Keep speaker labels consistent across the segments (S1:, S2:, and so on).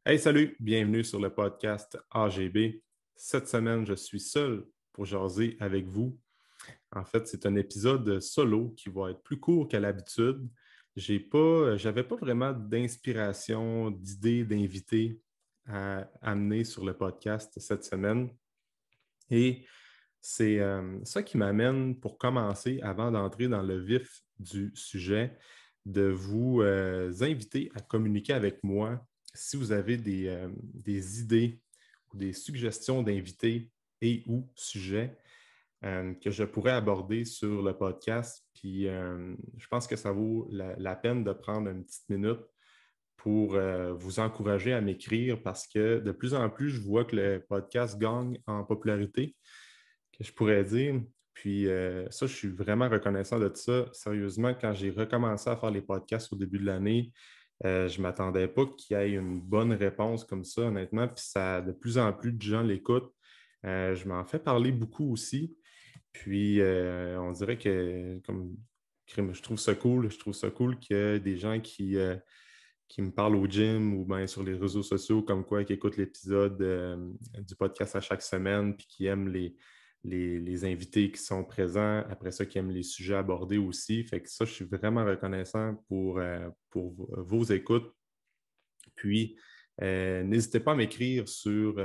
S1: Hey, salut, bienvenue sur le podcast AGB. Cette semaine, je suis seul pour jaser avec vous. En fait, c'est un épisode solo qui va être plus court qu'à l'habitude. J'avais pas vraiment d'inspiration, d'idées, d'invités à amener sur le podcast cette semaine. Et c'est ça qui m'amène, pour commencer, avant d'entrer dans le vif du sujet, de vous inviter à communiquer avec moi si vous avez des idées ou des suggestions d'invités et ou sujets que je pourrais aborder sur le podcast. Puis je pense que ça vaut la peine de prendre une petite minute pour vous encourager à m'écrire parce que de plus en plus, je vois que le podcast gagne en popularité, que je pourrais dire. Puis ça, je suis vraiment reconnaissant de ça. Sérieusement, quand j'ai recommencé à faire les podcasts au début de l'année, je ne m'attendais pas qu'il y ait une bonne réponse comme ça, honnêtement. Puis ça, de plus en plus de gens l'écoutent. Je m'en fais parler beaucoup aussi. Puis on dirait que comme je trouve ça cool. Je trouve ça cool qu'il y ait des gens qui me parlent au gym ou bien sur les réseaux sociaux, comme quoi, qui écoutent l'épisode du podcast à chaque semaine, puis qui aiment les invités qui sont présents, après ça, qui aiment les sujets abordés aussi. Fait que ça, je suis vraiment reconnaissant pour vos écoutes. Puis, n'hésitez pas à m'écrire sur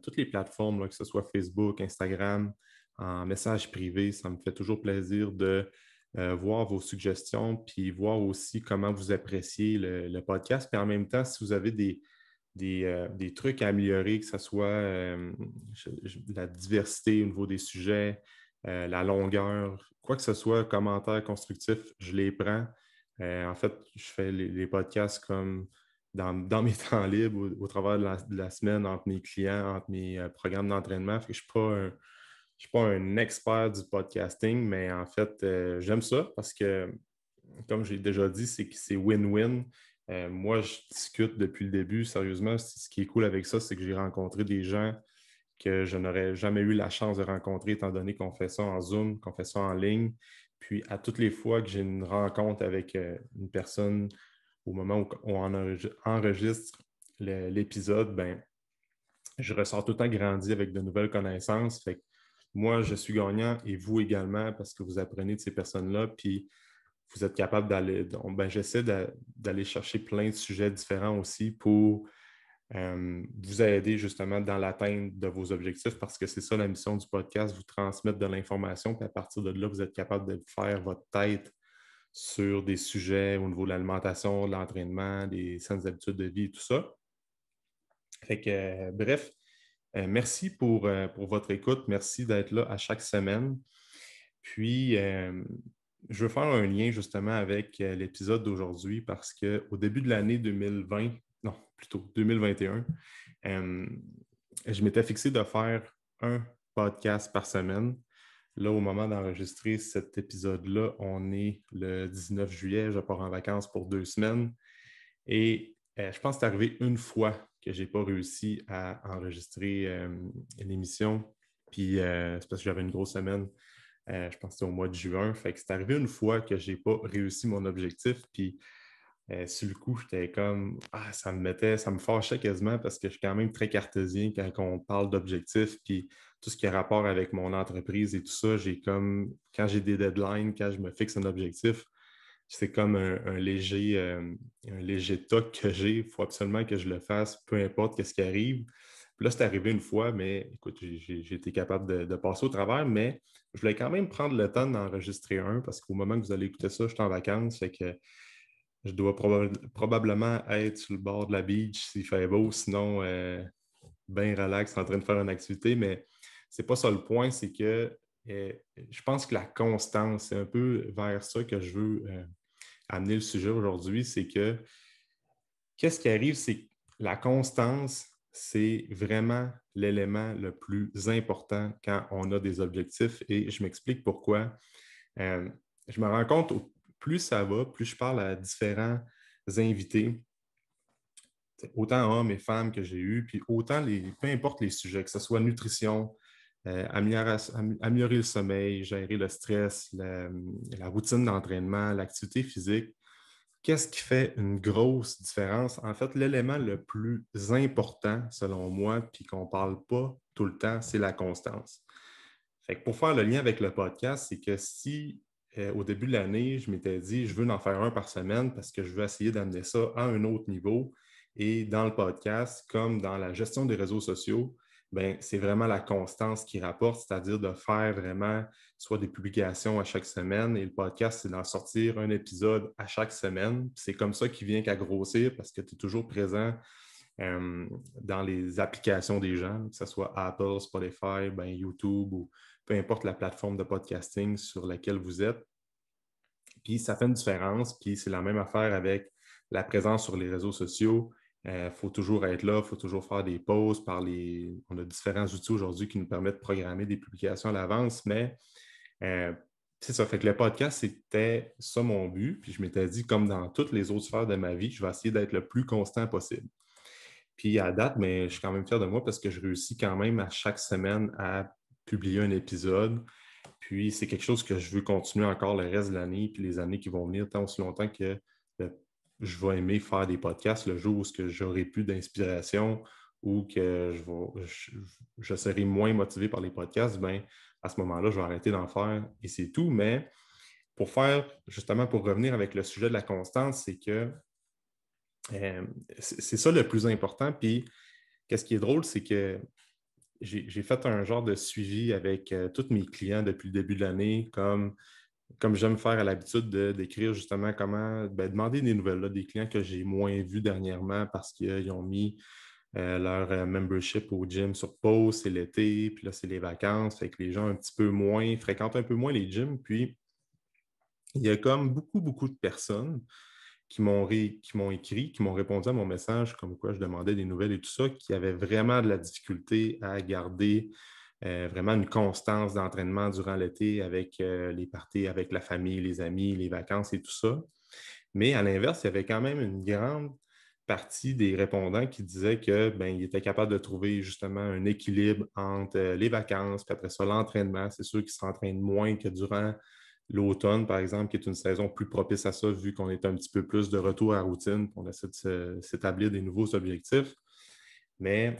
S1: toutes les plateformes, là, que ce soit Facebook, Instagram, en message privé. Ça me fait toujours plaisir de voir vos suggestions, puis voir aussi comment vous appréciez le podcast. Puis en même temps, si vous avez des trucs à améliorer, que ce soit la diversité au niveau des sujets, la longueur, quoi que ce soit, commentaires constructifs, je les prends. En fait, je fais les podcasts comme dans mes temps libres, au travers de la semaine, entre mes clients, entre mes programmes d'entraînement. Fait que je ne suis pas un expert du podcasting, mais en fait, j'aime ça parce que, comme j'ai déjà dit, c'est que c'est win-win. Moi, je discute depuis le début. Sérieusement, ce qui est cool avec ça, c'est que j'ai rencontré des gens que je n'aurais jamais eu la chance de rencontrer, étant donné qu'on fait ça en Zoom, qu'on fait ça en ligne. Puis, à toutes les fois que j'ai une rencontre avec une personne, au moment où on enregistre l'épisode, ben, je ressors tout le temps grandi avec de nouvelles connaissances. Fait que moi, je suis gagnant et vous également parce que vous apprenez de ces personnes-là. Puis, vous êtes capable d'aller. Ben, j'essaie d'aller chercher plein de sujets différents aussi pour vous aider justement dans l'atteinte de vos objectifs parce que c'est ça la mission du podcast, vous transmettre de l'information. Puis à partir de là, vous êtes capable de faire votre tête sur des sujets au niveau de l'alimentation, de l'entraînement, des saines habitudes de vie et tout ça. Fait que, bref, merci pour votre écoute. Merci d'être là à chaque semaine. Puis, je veux faire un lien justement avec l'épisode d'aujourd'hui parce qu'au début de l'année 2020, non, plutôt 2021, euh, je m'étais fixé de faire un podcast par semaine. Là, au moment d'enregistrer cet épisode-là, on est le 19 juillet, je pars en vacances pour 2 semaines. Et je pense que c'est arrivé une fois que je n'ai pas réussi à enregistrer une émission. Puis c'est parce que j'avais une grosse semaine. Je pense que c'était au mois de juin. Fait que c'est arrivé une fois que je n'ai pas réussi mon objectif. Puis sur le coup, j'étais comme ça me fâchait quasiment parce que je suis quand même très cartésien quand on parle d'objectifs. Puis tout ce qui a rapport avec mon entreprise et tout ça, quand j'ai des deadlines, quand je me fixe un objectif, c'est comme un léger toc que j'ai. Il faut absolument que je le fasse, peu importe ce qui arrive. Puis là, c'est arrivé une fois, mais écoute, j'ai été capable de passer au travers, mais je voulais quand même prendre le temps d'enregistrer un parce qu'au moment que vous allez écouter ça, je suis en vacances, fait que je dois probablement être sur le bord de la beach s'il fait beau, sinon bien relax en train de faire une activité, mais c'est pas ça le point, c'est que je pense que la constance, c'est un peu vers ça que je veux amener le sujet aujourd'hui, c'est que qu'est-ce qui arrive, c'est que la constance, c'est vraiment l'élément le plus important quand on a des objectifs et je m'explique pourquoi. Euh, je me rends compte, plus ça va, plus je parle à différents invités, autant hommes et femmes que j'ai eus, puis autant peu importe les sujets, que ce soit nutrition, améliorer le sommeil, gérer le stress, la routine d'entraînement, l'activité physique. Qu'est-ce qui fait une grosse différence? En fait, l'élément le plus important, selon moi, puis qu'on ne parle pas tout le temps, c'est la constance. Fait que pour faire le lien avec le podcast, c'est que si au début de l'année, je m'étais dit, je veux en faire un par semaine parce que je veux essayer d'amener ça à un autre niveau. Et dans le podcast, comme dans la gestion des réseaux sociaux, ben, c'est vraiment la constance qui rapporte, c'est-à-dire de faire vraiment soit des publications à chaque semaine. Et le podcast, c'est d'en sortir un épisode à chaque semaine. C'est comme ça qu'il vient qu'à grossir parce que tu es toujours présent euh, dans les applications des gens, que ce soit Apple, Spotify, ben, YouTube ou peu importe la plateforme de podcasting sur laquelle vous êtes. Puis ça fait une différence. Puis c'est la même affaire avec la présence sur les réseaux sociaux. Il faut toujours être là, il faut toujours faire des pauses. On a différents outils aujourd'hui qui nous permettent de programmer des publications à l'avance, mais euh, c'est ça. Fait que le podcast, c'était ça mon but. Puis je m'étais dit, comme dans toutes les autres sphères de ma vie, je vais essayer d'être le plus constant possible. Puis à date, mais je suis quand même fier de moi parce que je réussis quand même à chaque semaine à publier un épisode. Puis c'est quelque chose que je veux continuer encore le reste de l'année, puis les années qui vont venir, tant aussi longtemps que je vais aimer faire des podcasts le jour où j'aurai plus d'inspiration ou que je serai moins motivé par les podcasts, bien, à ce moment-là, je vais arrêter d'en faire et c'est tout. Mais justement, pour revenir avec le sujet de la constance, c'est que euh, c'est ça le plus important. Puis, qu'est-ce qui est drôle, c'est que j'ai fait un genre de suivi avec tous mes clients depuis le début de l'année, comme j'aime faire à l'habitude d'écrire justement comment demander des nouvelles là, des clients que j'ai moins vus dernièrement parce qu'ils ont mis leur membership au gym sur pause, c'est l'été, puis là, c'est les vacances, fait que les gens un petit peu moins, fréquentent un peu moins les gyms, puis il y a comme beaucoup, beaucoup de personnes qui m'ont écrit, qui m'ont répondu à mon message, comme quoi je demandais des nouvelles et tout ça, qui avaient vraiment de la difficulté à garder vraiment une constance d'entraînement durant l'été avec les parties, avec la famille, les amis, les vacances et tout ça. Mais à l'inverse, il y avait quand même une grande partie des répondants qui disaient que ben, ils étaient capables de trouver justement un équilibre entre les vacances, puis après ça, l'entraînement. C'est sûr qu'ils s'entraînent moins que durant l'automne, par exemple, qui est une saison plus propice à ça, vu qu'on est un petit peu plus de retour à la routine, qu'on essaie de s'établir des nouveaux objectifs. Mais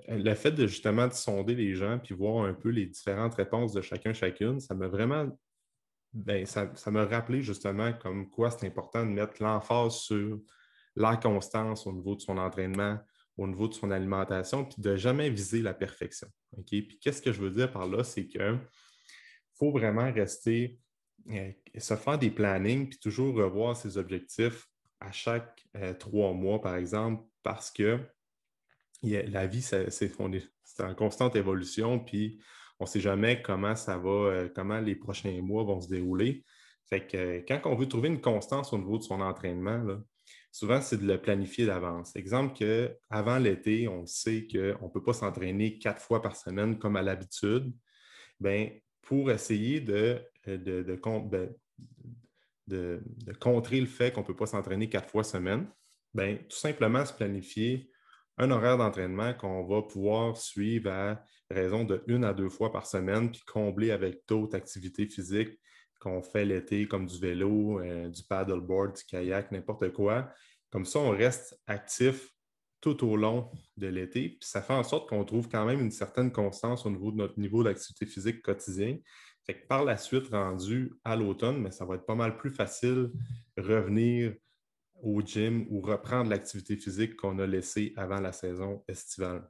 S1: le fait de justement de sonder les gens puis voir un peu les différentes réponses de chacune, ça m'a vraiment ça m'a rappelé justement comme quoi c'est important de mettre l'emphase sur la constance au niveau de son entraînement, au niveau de son alimentation, puis de ne jamais viser la perfection. OK? Puis qu'est-ce que je veux dire par là? C'est qu'il faut vraiment rester, se faire des plannings, puis toujours revoir ses objectifs à chaque 3 mois, par exemple, parce que la vie, c'est en constante évolution, puis on ne sait jamais comment ça va, comment les prochains mois vont se dérouler. Fait que quand on veut trouver une constance au niveau de son entraînement, là, souvent, c'est de le planifier d'avance. Exemple que avant l'été, on sait qu'on ne peut pas s'entraîner 4 fois par semaine comme à l'habitude. Bien, pour essayer de contrer le fait qu'on ne peut pas s'entraîner 4 fois semaine, bien, tout simplement se planifier un horaire d'entraînement qu'on va pouvoir suivre à raison de 1 à 2 fois par semaine, puis combler avec d'autres activités physiques qu'on fait l'été, comme du vélo, du paddleboard, du kayak, n'importe quoi. Comme ça, on reste actif tout au long de l'été, puis ça fait en sorte qu'on trouve quand même une certaine constance au niveau de notre niveau d'activité physique quotidien. Fait que par la suite, rendu à l'automne, mais ça va être pas mal plus facile revenir au gym ou reprendre l'activité physique qu'on a laissée avant la saison estivale.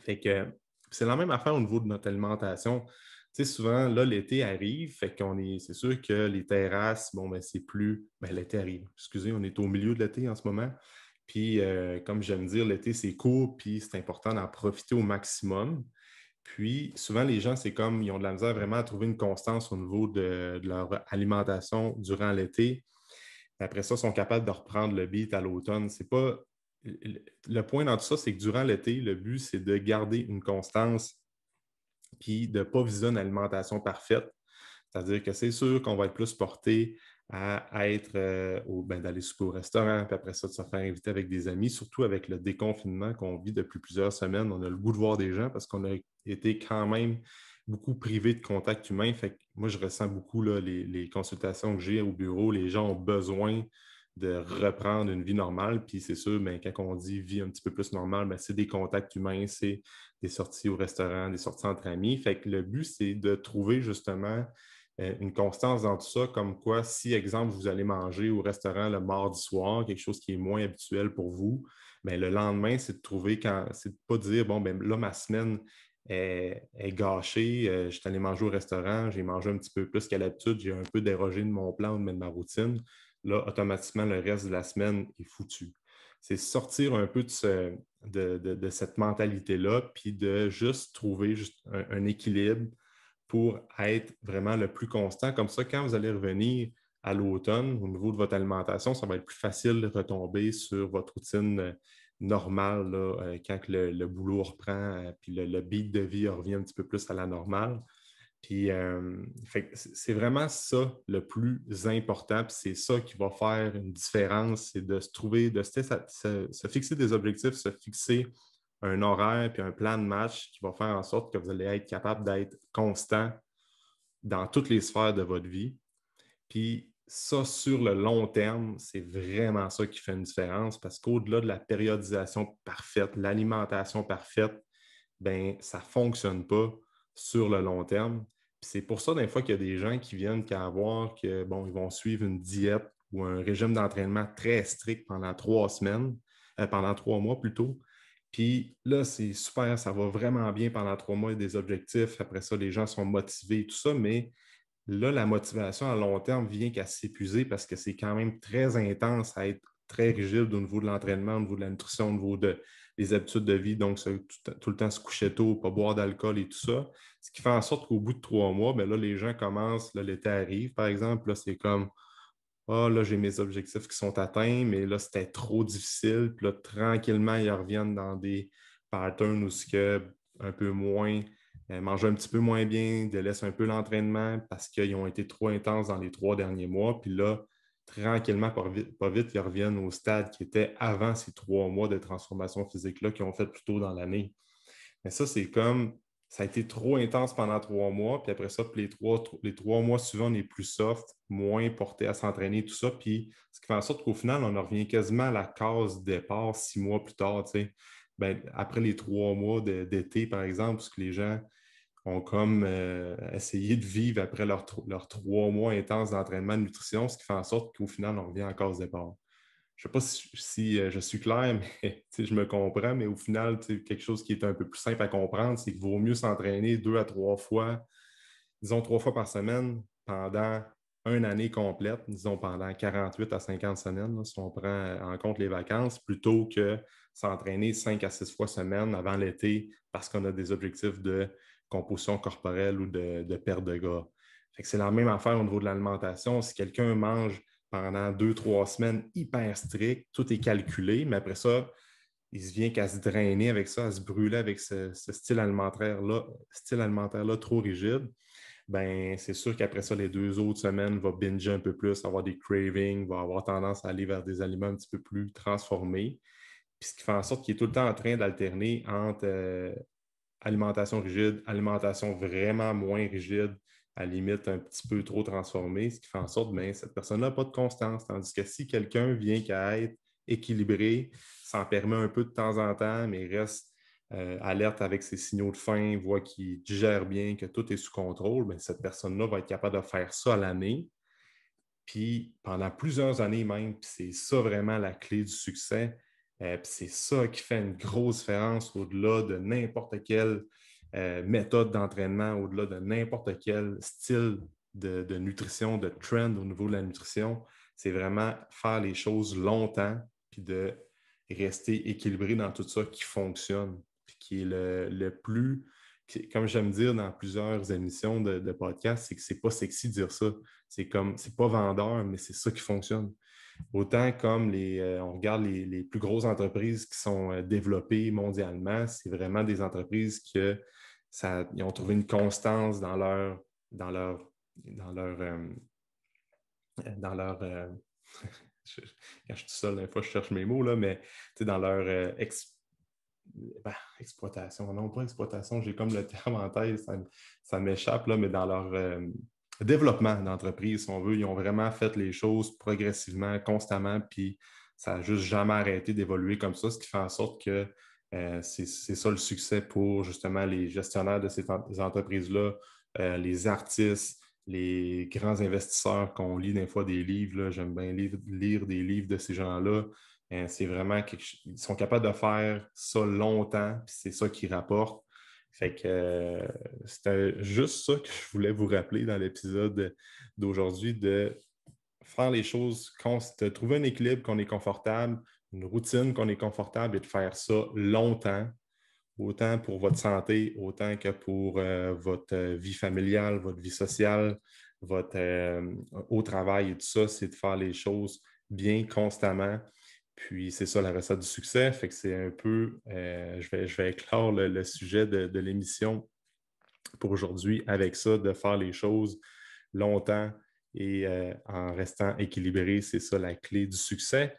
S1: Fait que c'est la même affaire au niveau de notre alimentation. Tu sais, souvent, là, l'été arrive, fait c'est sûr que les terrasses, bon, ben, c'est plus, ben, l'été arrive. Excusez, on est au milieu de l'été en ce moment. Puis, comme j'aime dire, l'été, c'est court, puis c'est important d'en profiter au maximum. Puis, souvent, les gens, c'est comme, ils ont de la misère vraiment à trouver une constance au niveau de leur alimentation durant l'été. Après ça, ils sont capables de reprendre le beat à l'automne. C'est pas... Le point dans tout ça, c'est que durant l'été, le but, c'est de garder une constance puis de ne pas viser une alimentation parfaite. C'est-à-dire que c'est sûr qu'on va être plus porté à être d'aller souper au restaurant, puis après ça, de se faire inviter avec des amis, surtout avec le déconfinement qu'on vit depuis plusieurs semaines. On a le goût de voir des gens parce qu'on a été quand même beaucoup privés de contact humain. Fait que moi, je ressens beaucoup là, les consultations que j'ai au bureau. Les gens ont besoin de reprendre une vie normale. Puis c'est sûr, ben, quand on dit vie un petit peu plus normale, ben, c'est des contacts humains, c'est des sorties au restaurant, des sorties entre amis. Fait que le but, c'est de trouver justement une constance dans tout ça, comme quoi, si, exemple, vous allez manger au restaurant le mardi soir, quelque chose qui est moins habituel pour vous, bien, le lendemain, c'est de trouver c'est de pas dire, bon, ben là, ma semaine est gâchée, je suis allé manger au restaurant, j'ai mangé un petit peu plus qu'à l'habitude, j'ai un peu dérogé de mon plan ou de ma routine. Là, automatiquement, le reste de la semaine est foutu. C'est sortir un peu de cette mentalité-là, puis de juste trouver un équilibre pour être vraiment le plus constant. Comme ça, quand vous allez revenir à l'automne, au niveau de votre alimentation, ça va être plus facile de retomber sur votre routine normale là, quand le boulot reprend, puis le beat de vie revient un petit peu plus à la normale. Puis, c'est vraiment ça le plus important, puis c'est ça qui va faire une différence, c'est de se trouver, de se fixer des objectifs, se fixer un horaire puis un plan de match qui va faire en sorte que vous allez être capable d'être constant dans toutes les sphères de votre vie. Puis ça, sur le long terme, c'est vraiment ça qui fait une différence parce qu'au-delà de la périodisation parfaite, l'alimentation parfaite, ben ça ne fonctionne pas sur le long terme. Puis c'est pour ça, des fois, qu'il y a des gens qui viennent qu'à voir que, bon, ils vont suivre une diète ou un régime d'entraînement très strict pendant 3 semaines, pendant 3 mois plutôt. Puis là, c'est super, ça va vraiment bien pendant 3 mois, il y a des objectifs. Après ça, les gens sont motivés, tout ça, mais là, la motivation à long terme vient qu'à s'épuiser parce que c'est quand même très intense à être très rigide au niveau de l'entraînement, au niveau de la nutrition, au niveau des habitudes de vie. Donc, tout le temps se coucher tôt, pas boire d'alcool et tout ça. Ce qui fait en sorte qu'au bout de 3 mois, bien là, les gens commencent, là, l'été arrive, par exemple, là, c'est comme ah, là, j'ai mes objectifs qui sont atteints, mais là, c'était trop difficile. Puis là, tranquillement, ils reviennent dans des patterns où c'est que un peu moins, mangent un petit peu moins bien, délaissent un peu l'entraînement parce qu'ils ont été trop intenses dans les 3 derniers mois. Puis là, tranquillement, pas vite, ils reviennent au stade qui était avant ces 3 mois de transformation physique-là qu'ils ont fait plus tôt dans l'année. Mais ça, c'est comme ça a été trop intense pendant 3 mois, puis après ça, puis les trois mois suivants, on est plus soft, moins porté à s'entraîner, tout ça. Puis ce qui fait en sorte qu'au final, on en revient quasiment à la case départ 6 mois plus tard. Tu sais. Ben, après les 3 mois d'été, par exemple, parce que les gens ont comme essayé de vivre après leurs 3 mois intenses d'entraînement de nutrition, ce qui fait en sorte qu'au final, on revient à la case départ. Je ne sais pas si je suis clair, mais je me comprends, mais au final, quelque chose qui est un peu plus simple à comprendre, c'est qu'il vaut mieux s'entraîner 2 à 3 fois, disons 3 fois par semaine pendant une année complète, disons pendant 48 à 50 semaines, là, si on prend en compte les vacances, plutôt que s'entraîner 5 à 6 fois semaine avant l'été parce qu'on a des objectifs de composition corporelle ou de perte de gras. Fait que c'est la même affaire au niveau de l'alimentation. Si quelqu'un mange pendant 2, 3 semaines hyper strict, tout est calculé, mais après ça, il se vient qu'à se drainer avec ça, à se brûler avec ce style alimentaire-là trop rigide. Ben, c'est sûr qu'après ça, les 2 autres semaines, il va binger un peu plus, avoir des cravings, va avoir tendance à aller vers des aliments un petit peu plus transformés. Puis ce qui fait en sorte qu'il est tout le temps en train d'alterner entre alimentation rigide, alimentation vraiment moins rigide, à la limite un petit peu trop transformée, ce qui fait en sorte que ben, cette personne-là n'a pas de constance. Tandis que si quelqu'un vient qu'à être équilibré, s'en permet un peu de temps en temps, mais reste alerte avec ses signaux de faim, voit qu'il digère bien, que tout est sous contrôle, bien, cette personne-là va être capable de faire ça à l'année, puis pendant plusieurs années même, puis c'est ça vraiment la clé du succès. Puis c'est ça qui fait une grosse différence au-delà de n'importe quelle méthode d'entraînement, au-delà de n'importe quel style de nutrition, de trend au niveau de la nutrition. C'est vraiment faire les choses longtemps, puis de rester équilibré dans tout ça qui fonctionne, puis qui est le plus, comme j'aime dire dans plusieurs émissions de podcast, c'est que c'est pas sexy de dire ça. C'est pas vendeur, mais c'est ça qui fonctionne. Autant comme on regarde les plus grosses entreprises qui sont développées mondialement, c'est vraiment des entreprises ils ont trouvé une constance dans leur, dans leur, dans leur quand je suis seul, des fois, je cherche mes mots, là, mais dans leur exploitation, non pas exploitation, j'ai comme le terme en tête, ça m'échappe, là, mais dans leur développement d'entreprise, si on veut, ils ont vraiment fait les choses progressivement, constamment, puis ça n'a juste jamais arrêté d'évoluer comme ça, ce qui fait en sorte que c'est ça le succès pour justement les gestionnaires de ces entreprises-là, les artistes, les grands investisseurs qu'on lit des fois des livres. Là, j'aime bien lire des livres de ces gens-là. C'est vraiment ils sont capables de faire ça longtemps, puis c'est ça qui rapporte. Fait que c'était juste ça que je voulais vous rappeler dans l'épisode d'aujourd'hui, de faire les choses, de trouver un équilibre qu'on est confortable, une routine qu'on est confortable et de faire ça longtemps, autant pour votre santé, autant que pour votre vie familiale, votre vie sociale, votre au travail et tout ça, c'est de faire les choses bien constamment. Puis c'est ça la recette du succès. Fait que c'est un peu, je vais éclore le sujet de l'émission pour aujourd'hui avec ça, de faire les choses longtemps et en restant équilibré. C'est ça la clé du succès.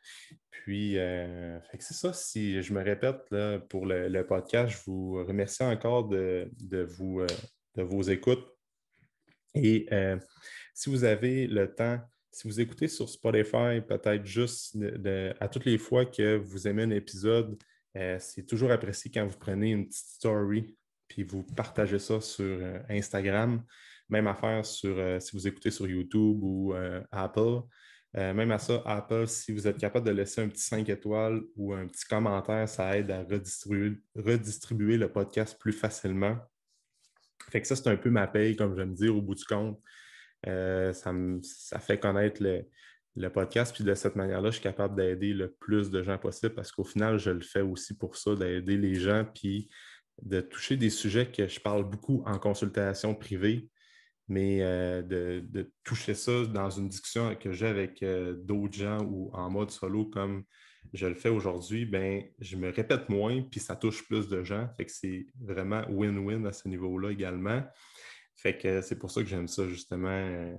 S1: Puis, c'est ça. Si je me répète là, pour le podcast, je vous remercie encore de vos écoutes. Et si vous avez le temps, si vous écoutez sur Spotify, peut-être juste à toutes les fois que vous aimez un épisode, c'est toujours apprécié quand vous prenez une petite story puis vous partagez ça sur Instagram. Même affaire si vous écoutez sur YouTube ou Apple. Même à ça, Apple, si vous êtes capable de laisser un petit 5 étoiles ou un petit commentaire, ça aide à redistribuer le podcast plus facilement. Fait que ça, c'est un peu ma paye, comme je me dire, au bout du compte. Ça fait connaître le podcast, puis de cette manière-là, je suis capable d'aider le plus de gens possible parce qu'au final, je le fais aussi pour ça, d'aider les gens, puis de toucher des sujets que je parle beaucoup en consultation privée, mais de toucher ça dans une discussion que j'ai avec d'autres gens ou en mode solo comme je le fais aujourd'hui, ben, je me répète moins, puis ça touche plus de gens. Fait que c'est vraiment win-win à ce niveau-là également. Fait que c'est pour ça que j'aime ça, justement,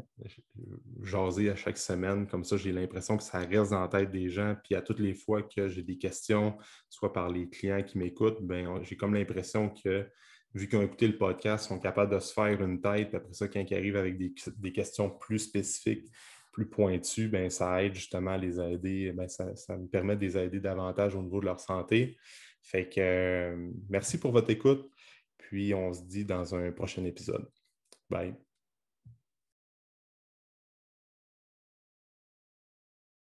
S1: jaser à chaque semaine. Comme ça, j'ai l'impression que ça reste dans la tête des gens. Puis à toutes les fois que j'ai des questions, soit par les clients qui m'écoutent, ben, j'ai comme l'impression que, vu qu'ils ont écouté le podcast, ils sont capables de se faire une tête. Puis après ça, quand ils arrivent avec des questions plus spécifiques, plus pointues, ben, ça aide justement à les aider. Ben, ça me permet de les aider davantage au niveau de leur santé. Fait que merci pour votre écoute. Puis on se dit dans un prochain épisode. Bye.